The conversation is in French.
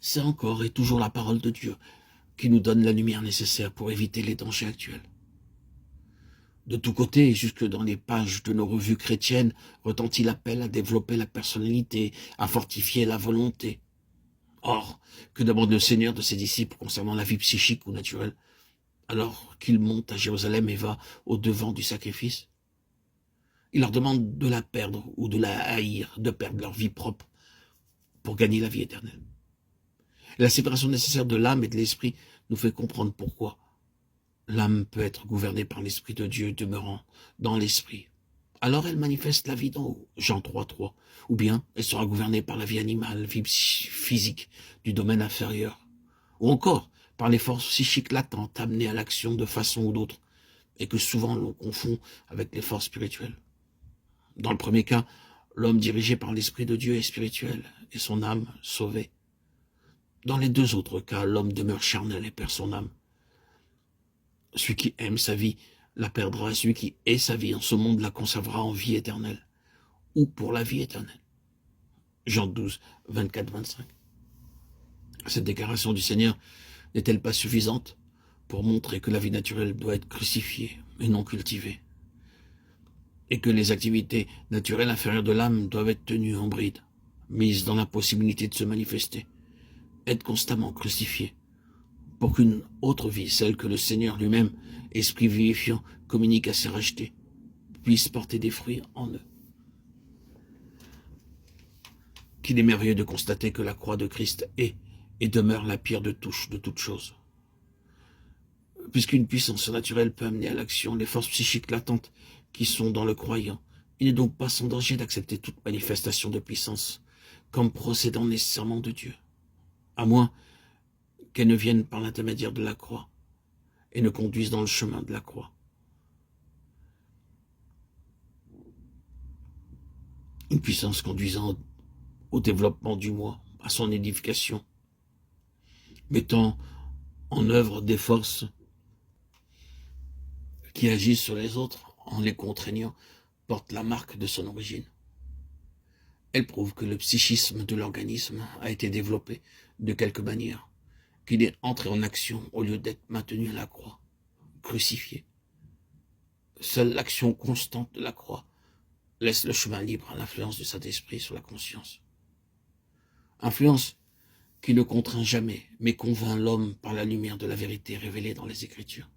C'est encore et toujours la parole de Dieu qui nous donne la lumière nécessaire pour éviter les dangers actuels. De tous côtés, jusque dans les pages de nos revues chrétiennes, retentit l'appel à développer la personnalité, à fortifier la volonté. Or, que demande le Seigneur de ses disciples concernant la vie psychique ou naturelle, alors qu'il monte à Jérusalem et va au-devant du sacrifice? Il leur demande de la perdre ou de la haïr, de perdre leur vie propre pour gagner la vie éternelle. Et la séparation nécessaire de l'âme et de l'esprit nous fait comprendre pourquoi l'âme peut être gouvernée par l'Esprit de Dieu demeurant dans l'esprit. Alors elle manifeste la vie d'en haut, Jean 3:3, ou bien elle sera gouvernée par la vie animale, vie physique du domaine inférieur, ou encore par les forces psychiques latentes amenées à l'action de façon ou d'autre, et que souvent l'on confond avec les forces spirituelles. Dans le premier cas, l'homme dirigé par l'Esprit de Dieu est spirituel, et son âme sauvée. Dans les deux autres cas, l'homme demeure charnel et perd son âme. Celui qui aime sa vie la perdra, celui qui hait sa vie en ce monde la conservera en vie éternelle, ou pour la vie éternelle. Jean 12, 24-25. Cette déclaration du Seigneur n'est-elle pas suffisante pour montrer que la vie naturelle doit être crucifiée et non cultivée, et que les activités naturelles inférieures de l'âme doivent être tenues en bride, mises dans l'impossibilité de se manifester, être constamment crucifiées, pour qu'une autre vie, celle que le Seigneur lui-même, esprit vivifiant, communique à ses rachetés, puisse porter des fruits en eux. Qu'il est merveilleux de constater que la croix de Christ est et demeure la pierre de touche de toute chose. Puisqu'une puissance naturelle peut amener à l'action les forces psychiques latentes qui sont dans le croyant, il n'est donc pas sans danger d'accepter toute manifestation de puissance comme procédant nécessairement de Dieu, à moins qu'elles ne viennent par l'intermédiaire de la croix et ne conduisent dans le chemin de la croix. Une puissance conduisant au développement du moi, à son édification, mettant en œuvre des forces qui agissent sur les autres en les contraignant, porte la marque de son origine. Elle prouve que le psychisme de l'organisme a été développé de quelque manière, qu'il est entré en action au lieu d'être maintenu à la croix, crucifié. Seule l'action constante de la croix laisse le chemin libre à l'influence du Saint-Esprit sur la conscience. Influence qui ne contraint jamais, mais convainc l'homme par la lumière de la vérité révélée dans les Écritures.